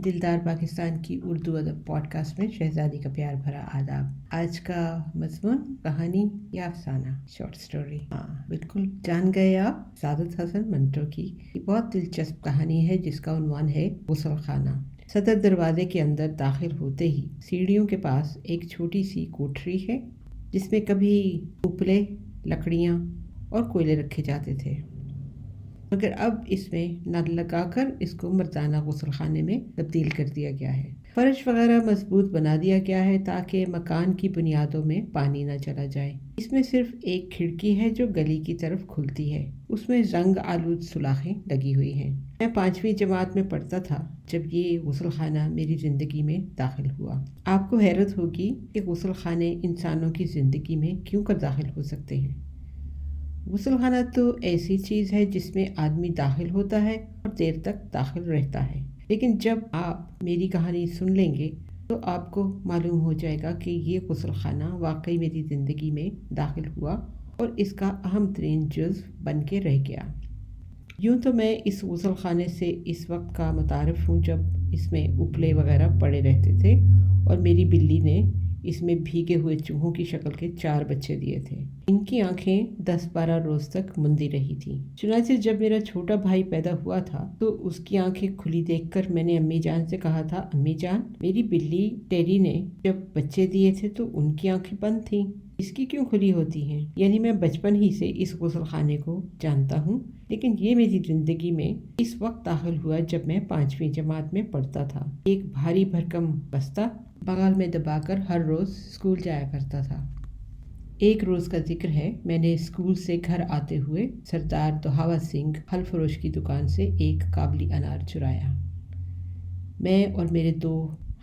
दिलदार पाकिस्तान की उर्दू अदब पॉडकास्ट में शहजादी का प्यार भरा आदाब। आज का मजमून कहानी या अफसाना शॉर्ट स्टोरी। हाँ बिल्कुल जान गए आप, सादत हसन मंटो की बहुत दिलचस्प कहानी है जिसका उन्वान है गुसल खाना। सदर दरवाजे के अंदर दाखिल होते ही सीढ़ियों के पास एक छोटी सी कोठरी है जिसमें कभी उपले, लकड़ियाँ और कोयले रखे जाते थे, मगर अब इसमें नल लगाकर इसको मर्दाना गुसल खाने में तब्दील कर दिया गया है। फर्श वगैरह मजबूत बना दिया गया है ताकि मकान की बुनियादों में पानी न चला जाए। इसमें सिर्फ एक खिड़की है जो गली की तरफ खुलती है, उसमें रंग आलूद सुलाखें लगी हुई हैं। मैं 5वीं जमात में पढ़ता था जब ये गुसल खाना मेरी ज़िंदगी में दाखिल हुआ। आपको हैरत होगी कि गुसल खाने इंसानों की ज़िंदगी में क्यों कर दाखिल हो सकते हैं। गुसल खाना तो ऐसी चीज़ है जिसमें आदमी दाखिल होता है और देर तक दाखिल रहता है, लेकिन जब आप मेरी कहानी सुन लेंगे तो आपको मालूम हो जाएगा कि ये गुसल खाना वाकई मेरी ज़िंदगी में दाखिल हुआ और इसका अहम तरीन जुज़्व बन के रह गया। यूँ तो मैं इस गुसल खाने से इस वक्त का मुतारिफ़ हूँ जब इसमें उपले वगैरह पड़े रहते थे और मेरी बिल्ली ने इसमें भीगे हुए चूहों की शक्ल के 4 बच्चे दिए थे। इनकी आंखें 10-12 रोज तक मुंदी रही थी। चुनांचे जब मेरा छोटा भाई पैदा हुआ था तो उसकी आंखें खुली देखकर मैंने अम्मी जान से कहा था, अम्मी जान, मेरी बिल्ली टेरी ने जब बच्चे दिए थे तो उनकी आंखें बंद थीं, इसकी क्यों खुली होती हैं। यानी मैं बचपन ही से इस गुसल खाने को जानता हूँ, लेकिन ये मेरी ज़िंदगी में इस वक्त दाखिल हुआ जब मैं 5वीं जमात में पढ़ता था। एक भारी भरकम बस्ता बगल में दबाकर हर रोज़ स्कूल जाया करता था। एक रोज़ का जिक्र है, मैंने स्कूल से घर आते हुए सरदार दोहावा सिंह फल फरोश की दुकान से एक काबली अनार चुराया। मैं और मेरे 2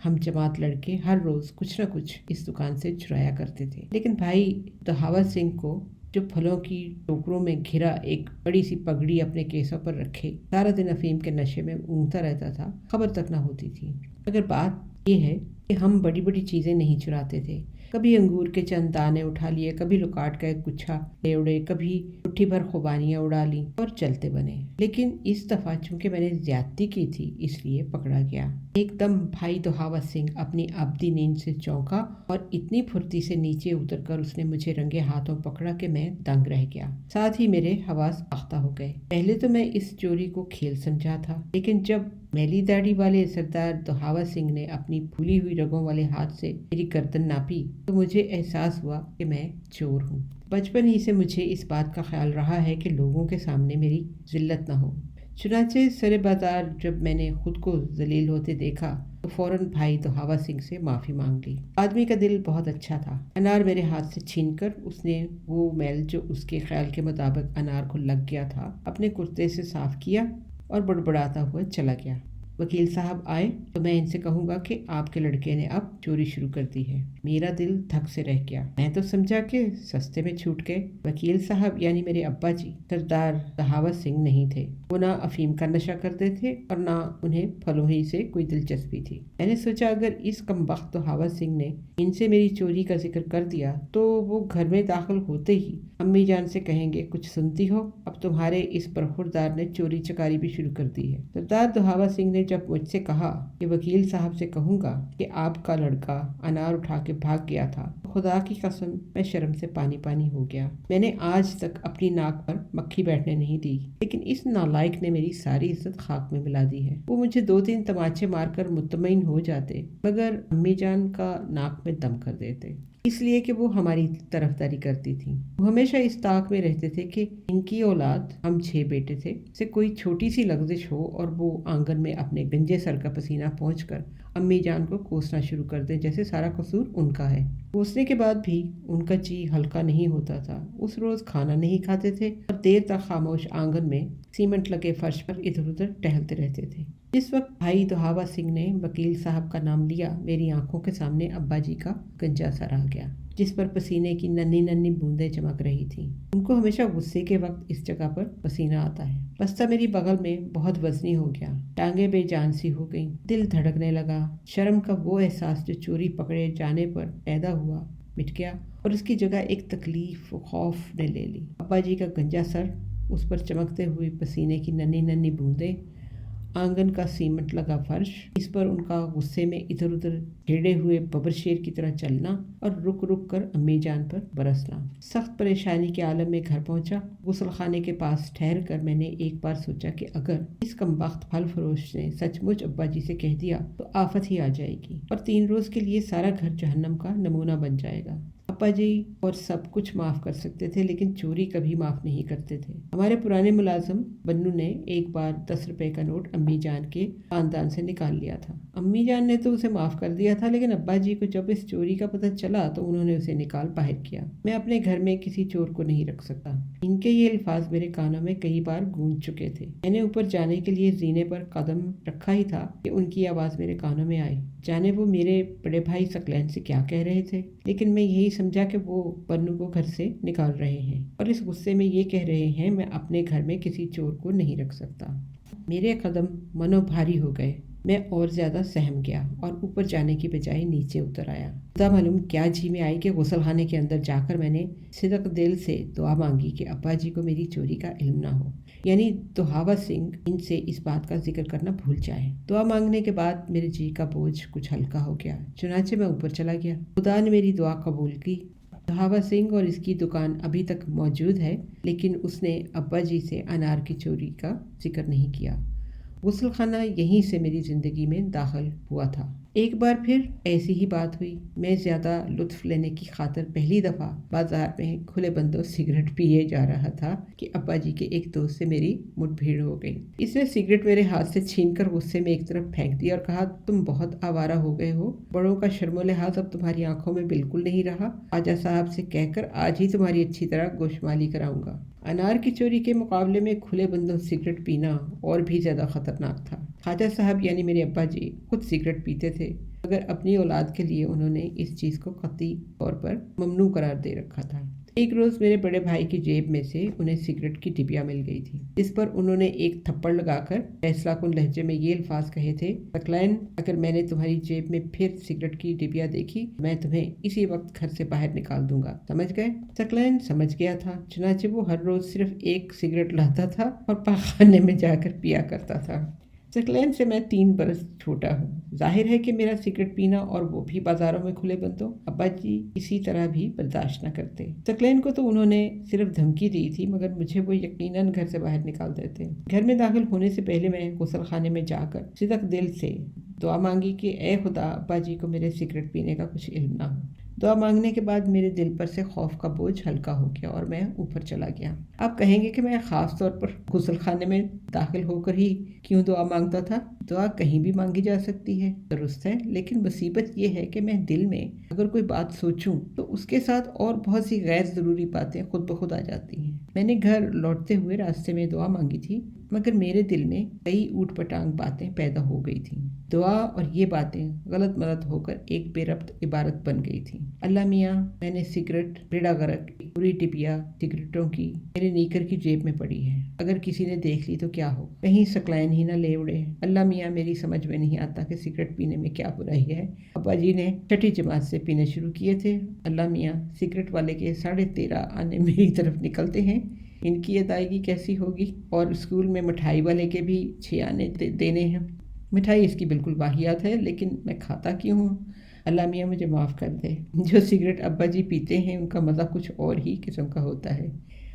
हम जमात लड़के हर रोज़ कुछ न कुछ इस दुकान से चुराया करते थे, लेकिन भाई दोहावा सिंह को जो फलों की टोकरों में घिरा एक बड़ी सी पगड़ी अपने केसों पर रखे सारा दिन अफीम के नशे में ऊँघता रहता था, खबर तक न होती थी। मगर बात ये है कि हम बड़ी बड़ी चीज़ें नहीं चुराते थे। कभी अंगूर के चंद दाने उठा लिए, कभी लुकाट का एक गुच्छा ले उड़े, कभी मुट्ठी भर खुबानियाँ उड़ा ली और चलते बने। लेकिन इस दफ़ा चूंकि मैंने ज्यादती की थी इसलिए पकड़ा गया। एकदम भाई दोहावा सिंह अपनी अब्दी नींद से चौंका और इतनी फुर्ती से नीचे उतरकर उसने मुझे रंगे हाथों पकड़ा कि मैं दंग रह गया। साथ ही मेरे हवास आख्ता हो गए। पहले तो मैं इस चोरी को खेल समझा था, लेकिन जब मैली दाढ़ी वाले सरदार दोहावा सिंह ने अपनी फूली हुई रगों वाले हाथ से मेरी गर्दन नापी तो मुझे एहसास हुआ कि मैं चोर हूँ। बचपन ही से मुझे इस बात का ख्याल रहा है कि लोगों के सामने मेरी जिल्लत न हो। चुनांचे सरे बाजार जब मैंने खुद को जलील होते देखा तो फौरन भाई दोहावा सिंह से माफ़ी मांग ली। आदमी का दिल बहुत अच्छा था। अनार मेरे हाथ से छीनकर उसने वो मैल जो उसके ख्याल के मुताबिक अनार को लग गया था अपने कुर्ते से साफ किया और बड़बड़ाता हुआ चला गया। वकील साहब आए तो मैं इनसे कहूँगा कि आपके लड़के ने अब चोरी शुरू कर दी है। मेरा दिल धक से रह गया। मैं तो समझा कि सस्ते में छूट गए। वकील साहब यानी मेरे अब्बा जी सरदार दोहावा सिंह नहीं थे। वो ना अफीम का नशा करते थे और ना उन्हें फलों ही से कोई दिलचस्पी थी। मैंने सोचा अगर इस कमबख्त दोहावा सिंह ने इनसे मेरी चोरी का जिक्र कर दिया तो वो घर में दाखिल होते ही अम्मी जान से कहेंगे, कुछ सुनती हो, अब तुम्हारे इस बरखुरदार ने चोरी चकारी भी शुरू कर दी है। सरदार दोहावा सिंह ने जब मुझसे कहा कि वकील साहब से कहूँगा कि आपका लड़का अनार उठा के भाग गया था, खुदा की कसम मैं शर्म से पानी पानी हो गया। मैंने आज तक अपनी नाक पर मक्खी बैठने नहीं दी, लेकिन इस नालायक ने मेरी सारी इज्जत खाक में मिला दी है। वो मुझे 2-3 तमाचे मारकर मुतमईन हो जाते, मगर अम्मी जान का नाक में दम कर देते, इसलिए कि वो हमारी तरफदारी करती थी। वो हमेशा इस ताक में रहते थे कि इनकी औलाद, हम 6 बेटे थे, से कोई छोटी सी लग्जिश हो और वो आंगन में अपने गंजे सर का पसीना पहुंचकर अम्मी जान को कोसना शुरू कर दें जैसे सारा कसूर उनका है। कोसने के बाद भी उनका जी हल्का नहीं होता था। उस रोज़ खाना नहीं खाते थे और देर तक खामोश आंगन में सीमेंट लगे फर्श पर इधर उधर टहलते रहते थे। जिस वक्त भाई दोहावा सिंह ने वकील साहब का नाम लिया, मेरी आंखों के सामने अब्बा जी का गंजा सर आ गया जिस पर पसीने की नन्ही नन्ही बूंदें चमक रही थीं। उनको हमेशा गुस्से के वक्त इस जगह पर पसीना आता है। बस्ता मेरी बगल में बहुत वजनी हो गया, टांगे बेजान सी हो गई, दिल धड़कने लगा। शर्म का वो एहसास जो चोरी पकड़े जाने पर पैदा हुआ मिट गया और उसकी जगह एक तकलीफ खौफ ने ले ली। अब्बा जी का गंजा सर, उस पर चमकते हुए पसीने की नन्ही नन्ही बूंदें, आंगन का सीमेंट लगा फर्श, इस पर उनका गुस्से में इधर उधर टेढ़े हुए बबर शेर की तरह चलना और रुक रुक कर अम्मी जान पर बरसना। सख्त परेशानी के आलम में घर पहुंचा। गुसल खाने के पास ठहर कर मैंने एक बार सोचा कि अगर इस कमबख्त फल फरोश ने सचमुच अब्बा जी से कह दिया तो आफत ही आ जाएगी और 3 रोज के लिए सारा घर जहन्नम का नमूना बन जाएगा। अब्बा जी और सब कुछ माफ़ कर सकते थे, लेकिन चोरी कभी माफ़ नहीं करते थे। हमारे पुराने मुलाजिम बन्नू ने एक बार 10 रुपए का नोट अम्मी जान के खानदान से निकाल लिया था। अम्मी जान ने तो उसे माफ़ कर दिया था, लेकिन अब्बा जी को जब इस चोरी का पता चला तो उन्होंने उसे निकाल बाहर किया। मैं अपने घर में किसी चोर को नहीं रख सकता। इनके ये अल्फाज मेरे कानों में कई बार गूंज चुके थे। मैंने ऊपर जाने के लिए जीने पर कदम रखा ही था कि उनकी आवाज़ मेरे कानों में आई। जाने वो मेरे बड़े भाई सकलैन से क्या कह रहे थे, लेकिन मैं यही समझा कि वो बन्नू को घर से निकाल रहे हैं और इस गुस्से में ये कह रहे हैं मैं अपने घर में किसी चोर को नहीं रख सकता। मेरे कदम मनो भारी हो गए। मैं और ज़्यादा सहम गया और ऊपर जाने की बजाय नीचे उतर आया। खुदा मालूम क्या जी में आई कि गुसल खाने के अंदर जाकर मैंने सिदक दिल से दुआ मांगी कि अब्बा जी को मेरी चोरी का इल्म ना हो, यानी दुहावा सिंह इनसे इस बात का जिक्र करना भूल जाए। दुआ मांगने के बाद मेरे जी का बोझ कुछ हल्का हो गया। चुनाचे मैं ऊपर चला गया। खुदा ने मेरी दुआ कबूल की। दुहावा सिंह और इसकी दुकान अभी तक मौजूद है, लेकिन उसने अब्बा जी से अनार की चोरी का जिक्र नहीं किया। गुसल खाना यहीं से मेरी ज़िंदगी में दाखिल हुआ था। एक बार फिर ऐसी ही बात हुई। मैं ज़्यादा लुत्फ लेने की खातिर पहली दफ़ा बाजार में खुले बंदों सिगरेट पिए जा रहा था कि अब्बा जी के एक दोस्त से मेरी मुठभेड़ हो गई। इसने सिगरेट मेरे हाथ से छीनकर गुस्से में एक तरफ फेंक दी और कहा, तुम बहुत आवारा हो गए हो। बड़ों का शर्मो लिहाज अब तुम्हारी आंखों में बिल्कुल नहीं रहा। ख्वाजा साहब से कहकर आज ही तुम्हारी अच्छी तरह गोशमाली कराऊंगा। अनार की चोरी के मुकाबले में खुले बंदों सिगरेट पीना और भी ज़्यादा ख़तरनाक था। ख्वाजा साहब यानी मेरे अब्बा जी खुद सिगरेट पीते थे, मगर अपनी औलाद के लिए उन्होंने इस चीज़ को कतई तौर पर ममनू करार दे रखा था। एक रोज़ मेरे बड़े भाई की जेब में से उन्हें सिगरेट की डिबिया मिल गई थी, जिस पर उन्होंने एक थप्पड़ लगाकर फैसला कुन लहजे में ये अल्फाज कहे थे, सकलैन, अगर मैंने तुम्हारी जेब में फिर सिगरेट की डिबिया देखी मैं तुम्हें इसी वक्त घर से बाहर निकाल दूंगा, समझ गए? सकलैन समझ गया था। चुनाचे वो हर रोज़ सिर्फ एक सिगरेट लाता था और पाखाने में जाकर पिया करता था। सकलैन से मैं 3 बरस छोटा हूँ। जाहिर है कि मेरा सिगरेट पीना और वो भी बाजारों में खुले बंदों अब्बा जी इसी तरह भी बर्दाश्त न करते। सकलैन को तो उन्होंने सिर्फ धमकी दी थी, मगर मुझे वो यकीनन घर से बाहर निकाल देते। घर में दाखिल होने से पहले मैं गुसल खाने में जाकर सिदक दिल से दुआ मांगी कि ए खुदा, अब्बा जी को मेरे सिगरेट पीने का कुछ इल्म ना हो। दुआ मांगने के बाद मेरे दिल पर से खौफ का बोझ हल्का हो गया और मैं ऊपर चला गया। आप कहेंगे कि मैं ख़ास तौर पर गुसल खाने में दाखिल होकर ही क्यों दुआ मांगता था। दुआ कहीं भी मांगी जा सकती है, दुरुस्त है, लेकिन मुसीबत ये है कि मैं दिल में अगर कोई बात सोचूं तो उसके साथ और बहुत सी गैर ज़रूरी बातें खुद ब खुद आ जाती हैं। मैंने घर लौटते हुए रास्ते में दुआ मांगी थी, मगर मेरे दिल में कई ऊट पटांग बातें पैदा हो गई थीं। दुआ और ये बातें गलत मलत होकर एक बेरब्त इबारत बन गई थी। अल्लाह मियाँ, मैंने सिगरेट बेड़ा गर्क पूरी टिबिया सिगरेटों की मेरे नीकर की जेब में पड़ी है। अगर किसी ने देख ली तो क्या हो, कहीं सकलैन ही ना ले उड़े। अल्लाह मियाँ, मेरी समझ में नहीं आता कि सिगरेट पीने में क्या बुराई है। अब्बा जी ने छठी जमात से पीने शुरू किए थे। अल्लाह मियाँ, सिगरेट वाले के 13.5 आने मेरी तरफ निकलते हैं, इनकी अदायगी कैसी होगी? और स्कूल में मिठाई वाले के भी 6 आने देने हैं। मिठाई इसकी बिल्कुल वाहियात है, लेकिन मैं खाता क्यों हूँ? अल्लाह मियाँ मुझे माफ़ कर दे। जो सिगरेट अब्बा जी पीते हैं उनका मज़ा कुछ और ही किस्म का होता है।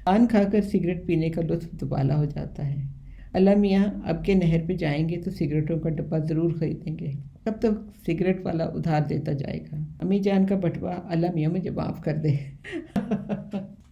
पान खाकर सिगरेट पीने का लुत्फ दुबाला हो जाता है। अल्लाह मियाँ, अब के नहर पे जाएंगे तो सिगरेटों का डब्बा ज़रूर ख़रीदेंगे, तब तो सिगरेट वाला उधार देता जाएगा। अम्मी जान का बटवा, अल्लाह मियाँ मुझे माफ़ कर दे।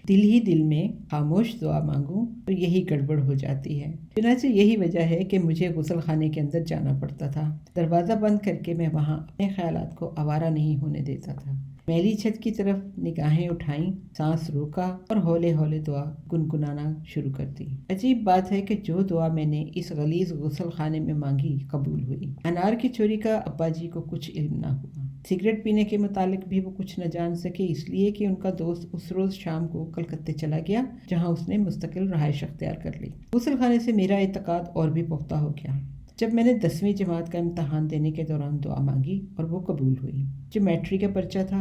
दिल ही दिल में खामोश दुआ मांगूं तो यही गड़बड़ हो जाती है। चुनांचे यही वजह है कि मुझे गुसल खाने के अंदर जाना पड़ता था। दरवाज़ा बंद करके मैं वहाँ अपने ख्यालात को आवारा नहीं होने देता था। मैली छत की तरफ निगाहें उठाईं, सांस रोका और हौले हौले दुआ गुनगुनाना शुरू कर दी। अजीब बात है कि जो दुआ मैंने इस गलीज गुसल खाने में मांगी कबूल हुई। अनार की चोरी का अब्बा जी को कुछ इल्म ना हुआ। सिगरेट पीने के मुतालिक भी वो कुछ न जान सके, इसलिए कि उनका दोस्त उस रोज़ शाम को कलकत्ते चला गया, जहाँ उसने मुस्तकिल रहाइश अख्तियार कर ली। गुसल खाने से मेरा एतकाद और भी पुख्ता हो गया जब मैंने 10वीं जमात का इम्तहान देने के दौरान दुआ मांगी और वो कबूल हुई। जो मैट्रिक का पर्चा था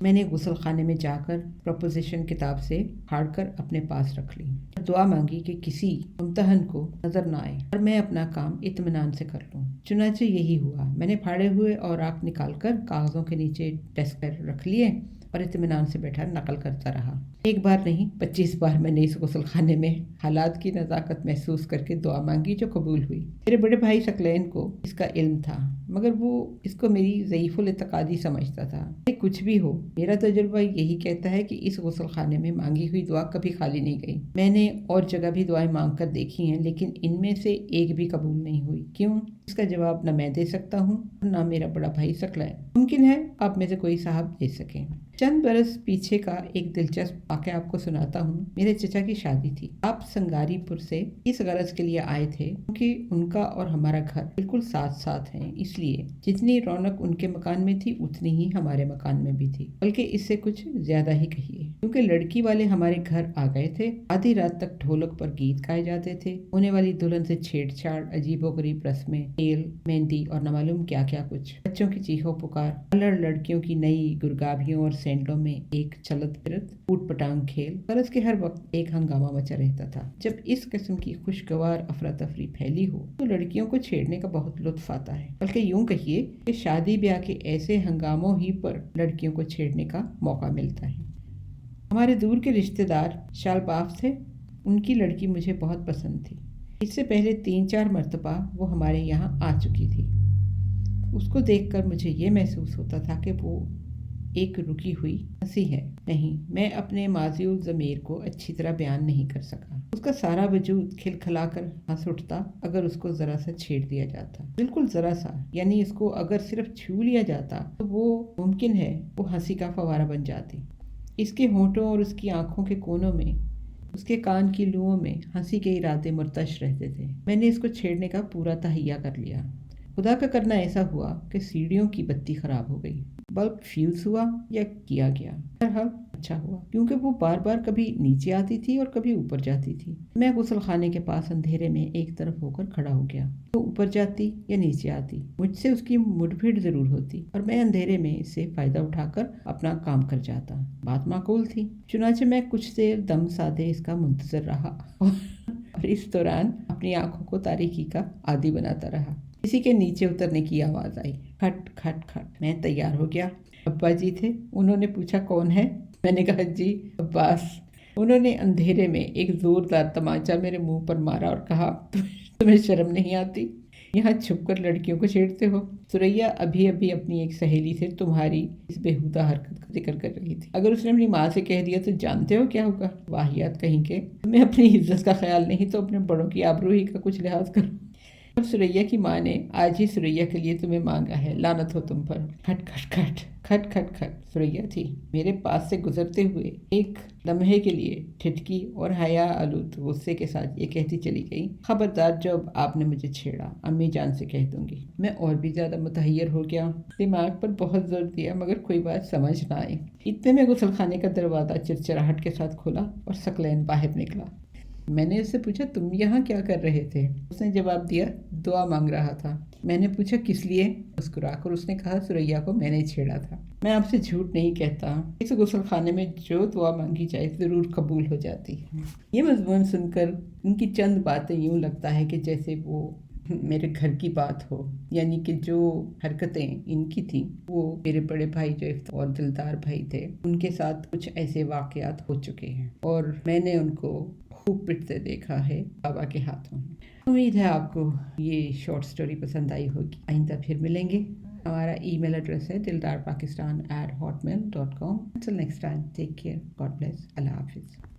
میں نے غسل خانے میں جا کر پروپوزیشن کتاب سے پھاڑ کر اپنے پاس رکھ لی اور دعا مانگی کہ کسی ممتحن کو نظر نہ آئے اور میں اپنا کام اطمینان سے کر لوں۔ چنانچہ یہی ہوا۔ میں نے پھاڑے ہوئے اوراق نکال کر کاغذوں کے نیچے ڈیسک پر رکھ لیے اور اطمینان سے بیٹھا نقل کرتا رہا۔ ایک بار نہیں 25 بار میں نے اس غسل خانے میں حالات کی نزاکت محسوس کر کے دعا مانگی جو قبول ہوئی۔ میرے بڑے بھائی ثقلین کو اس کا علم تھا مگر وہ اس کو میری ضعیف الاعتقادی سمجھتا تھا۔ کچھ بھی ہو، میرا تجربہ یہی کہتا ہے کہ اس غسل خانے میں مانگی ہوئی دعا کبھی خالی نہیں گئی۔ میں نے اور جگہ بھی دعائیں مانگ کر دیکھی ہیں لیکن ان میں سے ایک بھی قبول نہیں ہوئی۔ کیوں؟ اس کا جواب نہ میں دے سکتا ہوں اور نہ میرا بڑا بھائی ثقلین۔ ممکن ہے آپ میں سے کوئی صاحب دے سکیں۔ چند برس پیچھے کا ایک دلچسپ واقعہ آپ کو سناتا ہوں۔ میرے چچا کی شادی تھی۔ آپ سنگاری پور سے اس غرض کے لیے آئے تھے کیونکہ ان کا اور ہمارا گھر بالکل ساتھ ساتھ ہیں، اس لیے جتنی رونق ان کے مکان میں تھی اتنی ہی ہمارے مکان میں بھی تھی، بلکہ اس سے کچھ زیادہ ہی کہیے، کیونکہ لڑکی والے ہمارے گھر آ گئے تھے۔ آدھی رات تک ڈھولک پر گیت گائے جاتے تھے، ہونے والی دلہن سے چھیڑ چھاڑ، عجیب و غریب رسمیں، کھیل، مہندی اور نہ معلوم کیا کیا کچھ، بچوں کی چیخو پکار، لڑکیوں کی نئی گرگابیوں اور سینڈلوں میں ایک چلت پھرت اوٹ پٹانگ کھیل۔ برس کے ہر وقت ایک ہنگامہ مچا رہتا تھا۔ جب اس قسم کی خوشگوار افراتفری پھیلی ہو تو لڑکیوں کو چھیڑنے کا بہت لطف آتا ہے، بلکہ یوں کہیے کہ شادی بیاہ کے ایسے ہنگاموں ہی پر لڑکیوں کو چھیڑنے کا موقع ملتا ہے۔ ہمارے دور کے رشتہ دار شال باف تھے، ان کی لڑکی مجھے بہت پسند تھی۔ اس سے پہلے 3-4 مرتبہ وہ ہمارے یہاں آ چکی تھی۔ اس کو دیکھ کر مجھے یہ محسوس ہوتا تھا کہ وہ ایک رکی ہوئی ہنسی ہے۔ نہیں، میں اپنے ماضی الضمیر کو اچھی طرح بیان نہیں کر سکا۔ اس کا سارا وجود کھلکھلا کر ہنس اٹھتا اگر اس کو ذرا سا چھیڑ دیا جاتا، بالکل ذرا سا، یعنی اس کو اگر صرف چھو لیا جاتا تو وہ ممکن ہے وہ ہنسی کا فوارہ بن جاتی۔ اس کے ہونٹوں اور اس کی آنکھوں کے کونوں میں، اس کے کان کی لوؤں میں ہنسی کے ارادے مرتعش رہتے تھے۔ میں نے اس کو چھیڑنے کا پورا تہیہ کر لیا۔ خدا کا کرنا ایسا ہوا کہ سیڑھیوں کی بتی خراب ہو گئی، بلب فیوز ہوا یا کیا گیا، بہرحال اچھا ہوا، کیونکہ وہ بار بار کبھی نیچے آتی تھی اور کبھی اوپر جاتی تھی۔ میں غسل خانے کے پاس اندھیرے میں ایک طرف ہو کر کھڑا ہو گیا۔ وہ اوپر جاتی یا نیچے آتی، مجھ سے اس کی مڈ بھیڑ ضرور ہوتی اور میں اندھیرے میں اس سے فائدہ اٹھا کر اپنا کام کر جاتا۔ بات معقول تھی، چنانچہ میں کچھ دیر دم سادے اس کا منتظر رہا اور اس دوران اپنی آنکھوں کو تاریکی کا عادی بناتا رہا۔ کسی کے نیچے اترنے کی آواز آئی، کھٹ کھٹ کھٹ۔ میں تیار ہو گیا۔ ابا جی تھے۔ انہوں نے پوچھا کون ہے؟ میں نے کہا جی عباس۔ انہوں نے اندھیرے میں ایک زوردار تماچا میرے منہ پر مارا اور کہا تمہیں شرم نہیں آتی؟ یہاں چھپ کر لڑکیوں کو چھیڑتے ہو؟ سریا ابھی اپنی ایک سہیلی سے تمہاری اس بےہودہ حرکت کا ذکر کر رہی تھی۔ اگر اس نے اپنی ماں سے کہہ دیا تو جانتے ہو کیا ہوگا؟ واہیات کہیں کے۔ میں اپنی عزت کا خیال نہیں تو اپنے بڑوں کی آبرو ہی کا کچھ لحاظ کروں۔ اور سریا کی ماں نے آج ہی سریا کے لیے تمہیں مانگا ہے، لعنت ہو تم پر۔ کھٹ کھٹ کھٹ کھٹ کھٹ کھٹ۔ سریا تھی، میرے پاس سے گزرتے ہوئے ایک لمحے کے لیے ٹھٹکی اور حیا آلود غصے کے ساتھ یہ کہتی چلی گئی، خبردار جب آپ نے مجھے چھیڑا امی جان سے کہہ دوں گی۔ میں اور بھی زیادہ متحیر ہو گیا، دماغ پر بہت زور دیا مگر کوئی بات سمجھ نہ آئی۔ اتنے میں غسل خانے کا دروازہ چرچراہٹ کے ساتھ کھلا اور ثقلین باہر نکلا۔ میں نے اس سے پوچھا تم یہاں کیا کر رہے تھے؟ اس نے جواب دیا دعا مانگ رہا تھا۔ میں نے پوچھا کس لیے؟ مسکرا کر اس نے کہا سریا کو میں نے چھیڑا تھا۔ میں آپ سے جھوٹ نہیں کہتا، اس غسل خانے میں جو دعا مانگی جائے ضرور قبول ہو جاتی ہے۔ یہ مضمون سن کر ان کی چند باتیں یوں لگتا ہے کہ جیسے وہ میرے گھر کی بات ہو، یعنی کہ جو حرکتیں ان کی تھیں وہ میرے بڑے بھائی جو اور دلدار بھائی تھے ان کے ساتھ کچھ ایسے واقعات ہو چکے ہیں اور میں نے ان کو خوب پٹتے دیکھا ہے بابا کے ہاتھوں۔ امید ہے آپ کو یہ شارٹ سٹوری پسند آئی ہوگی۔ آئندہ پھر ملیں گے۔ ہمارا ای میل ایڈریس ہے dildarpakistan@hotmail.com۔ Until next time, take care. God bless. اللہ حافظ۔